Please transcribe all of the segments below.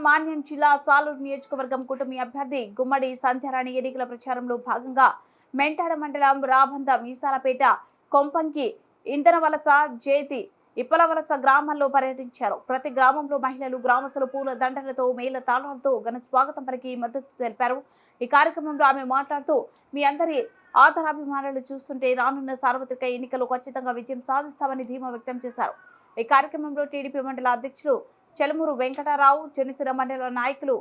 మాన్యం జిల్లా సాలూరు నియోజకవర్గం కూటమి అభ్యర్థి గుమ్మడి సంధ్యారాణి ఎన్నికల ప్రచారంలో భాగంగా మెంటాడ మండలం రాబంద మీసాలపేట కొంపంకి ఇంధనవలస జేతి ఇప్పలవలస గ్రామాల్లో పర్యటించారు. ప్రతి గ్రామంలో మహిళలు గ్రామస్తులు పూల దండలతో మేళ తాళాలతో ఘన స్వాగతం పలికి మద్దతు తెలిపారు. ఈ కార్యక్రమంలో ఆమె మాట్లాడుతూ మీ అందరి ఆదరాభిమానాలు చూస్తుంటే రానున్న సార్వత్రిక ఎన్నికల్లో ఖచ్చితంగా విజయం సాధిస్తామని ధీమా వ్యక్తం చేశారు. ఈ కార్యక్రమంలో టీడీపీ మండల అధ్యక్షులు చెలమూరు వెంకటరావు, జనసేన మండల నాయకులు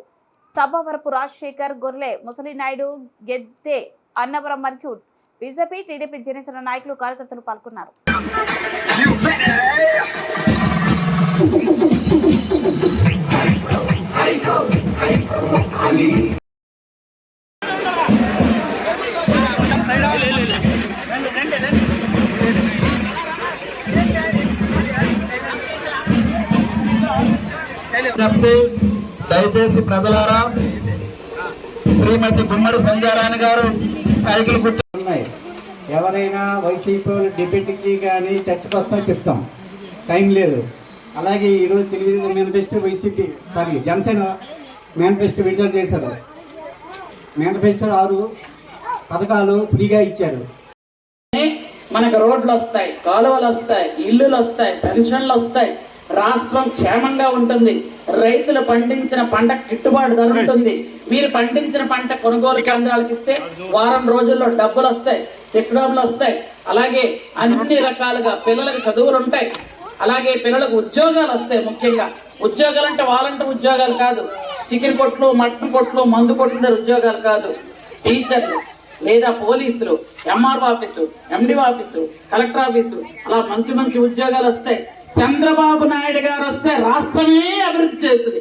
సభవరపు రాజశేఖర్, గొర్రె ముసలినాయుడు, గెద్దె అన్నవరం మరియు బీజేపీ, టీడీపీ, జనసేన నాయకులు కార్యకర్తలు పాల్గొన్నారు. దయచేసి ప్రజలారా, శ్రీమతి గుమ్మడి సంధ్యారాణి గారు సైకిల్ గుర్తున్నాయి. ఎవరైనా వైసీపీ డిబేట్కి కానీ చర్చకు వస్తామని చెప్తాం, టైం లేదు. అలాగే ఈరోజు తెలుగుదేశం మేనిఫెస్టో జనసేన మేనిఫెస్టో విడుదల చేశారు. మేనిఫెస్టో 6 పథకాలు ఫ్రీగా ఇచ్చారు. మనకు రోడ్లు వస్తాయి, కాలువలు వస్తాయి, ఇల్లులు వస్తాయి, పెన్షన్లు వస్తాయి, రాష్ట్రం క్షేమంగా ఉంటుంది, రైతులు పండించిన పంట గిట్టుబాటు ధర ఉంటుంది. మీరు పండించిన పంట కొనుగోలు కేంద్రాలకు ఇస్తే వారం రోజుల్లో డబ్బులు వస్తాయి, చెక్ డబ్బులు వస్తాయి. అలాగే అన్ని రకాలుగా పిల్లలకు చదువులు ఉంటాయి, అలాగే పిల్లలకు ఉద్యోగాలు వస్తాయి. ముఖ్యంగా ఉద్యోగాలు అంటే వాలంటీర్ ఉద్యోగాలు కాదు, చికెన్ కొట్లు, మటన్ కొట్లు, మందు కొట్టిన ఉద్యోగాలు కాదు. టీచర్లు లేదా పోలీసులు, MRO office, MDO office, collector office, అలా మంచి మంచి ఉద్యోగాలు వస్తాయి. చంద్రబాబు నాయుడు గారు వస్తే రాష్ట్రమే అభివృద్ధి చేస్తుంది.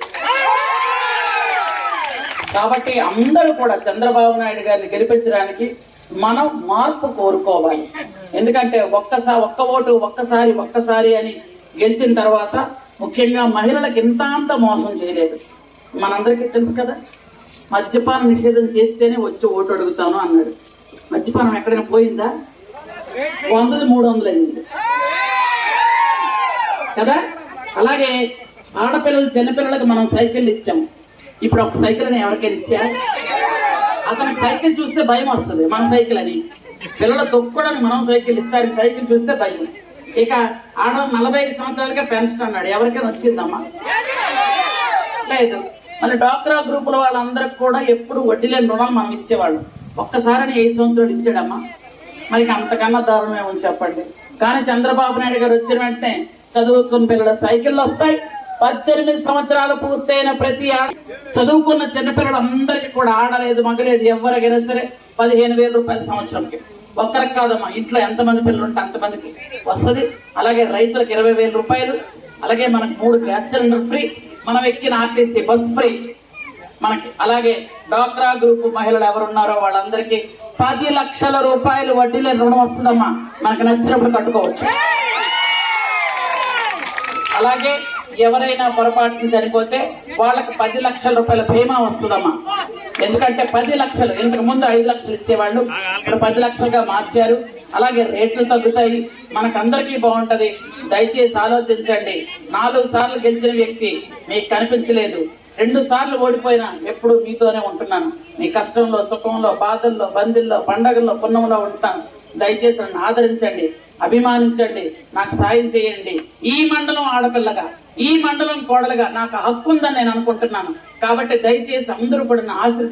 కాబట్టి అందరూ కూడా చంద్రబాబు నాయుడు గారిని గెలిపించడానికి మనం మార్పు కోరుకోవాలి. ఎందుకంటే ఒక్క ఓటు ఒక్కసారి అని గెలిచిన తర్వాత ముఖ్యంగా మహిళలకు ఇంత మోసం చేయలేదు. మనందరికీ తెలుసు కదా, మద్యపాన నిషేధం చేస్తేనే వచ్చి ఓటు అడుగుతాను అన్నాడు. మద్యపానం ఎక్కడైనా పోయిందా? 100 300 అయింది కదా. అలాగే ఆడపిల్లలు, చిన్నపిల్లలకు మనం సైకిల్ ఇచ్చాము. ఇప్పుడు ఒక సైకిల్ అని ఎవరికైనా ఇచ్చా? అతనికి సైకిల్ చూస్తే భయం వస్తుంది, మన సైకిల్ అని. పిల్లలు తొక్కడానికి మనం సైకిల్ ఇస్తానికి సైకిల్ చూస్తే భయం. ఇక ఆడ 45 సంవత్సరాలుగా పెన్షన్ అన్నాడు, ఎవరికైనా వచ్చిందమ్మా? లేదు. మళ్ళీ డాక్రా గ్రూపుల వాళ్ళందరికి కూడా ఎప్పుడు వడ్డీ లేని రుణాలు మనం ఇచ్చేవాళ్ళం. ఒక్కసారి 5 సంవత్సరాలు ఇచ్చాడమ్మా. మరి అంతకన్నా దారుణమే ఉంది చెప్పండి. కానీ చంద్రబాబు నాయుడు గారు వచ్చిన వెంటనే చదువుకున్న పిల్లల సైకిళ్ళు వస్తాయి. 18 సంవత్సరాలు పూర్తయిన ప్రతి చదువుకున్న చిన్నపిల్లలు అందరికీ కూడా, ఆడలేదు మగలేదు ఎవరికైనా సరే 15,000 రూపాయల సంవత్సరంకి. ఒక్కరికి కాదమ్మా, ఇంట్లో ఎంతమంది పిల్లలు ఉంటే అంతమందికి వస్తుంది. అలాగే రైతులకు 20,000 రూపాయలు. అలాగే మనకు 3 గ్యాస్ సిలిండర్ ఫ్రీ, మనం ఎక్కిన ఆర్టీసీ బస్ ఫ్రీ మనకి. అలాగే డాక్రా గ్రూప్ మహిళలు ఎవరున్నారో వాళ్ళందరికీ 10 లక్షల రూపాయలు వడ్డీ లేని రుణం వస్తుందమ్మా. మనకు నచ్చినప్పుడు కట్టుకోవచ్చు. అలాగే ఎవరైనా పొరపాటున చనిపోతే వాళ్ళకి 10 లక్షల రూపాయల బీమా వస్తుందమ్మా. ఎందుకంటే 10 లక్షలు, ఇంతకు ముందు 5 లక్షలు ఇచ్చేవాళ్ళు, ఇప్పుడు 10 లక్షలుగా మార్చారు. అలాగే రేట్లు తగ్గుతాయి, మనకందరికీ బాగుంటది. దయచేసి ఆలోచించండి. 4 సార్లు గెలిచిన వ్యక్తి మీకు కనిపించలేదు, 2 సార్లు ఓడిపోయినా ఎప్పుడు మీతోనే ఉంటున్నాను. మీ కష్టంలో, సుఖంలో, బాధల్లో, బంధుల్లో, పండగల్లో, పుణ్యంలో ఉంటాను. దయచేసి నన్ను ఆదరించండి, అభిమానించండి, నాకు సాయం చేయండి. ఈ మండలం ఆడపిల్లగా, ఈ మండలం కోడలుగా నాకు హక్కు ఉందని నేను అనుకుంటున్నాను. కాబట్టి దయచేసి అందరూ కూడా ఆశీర్వదించండి.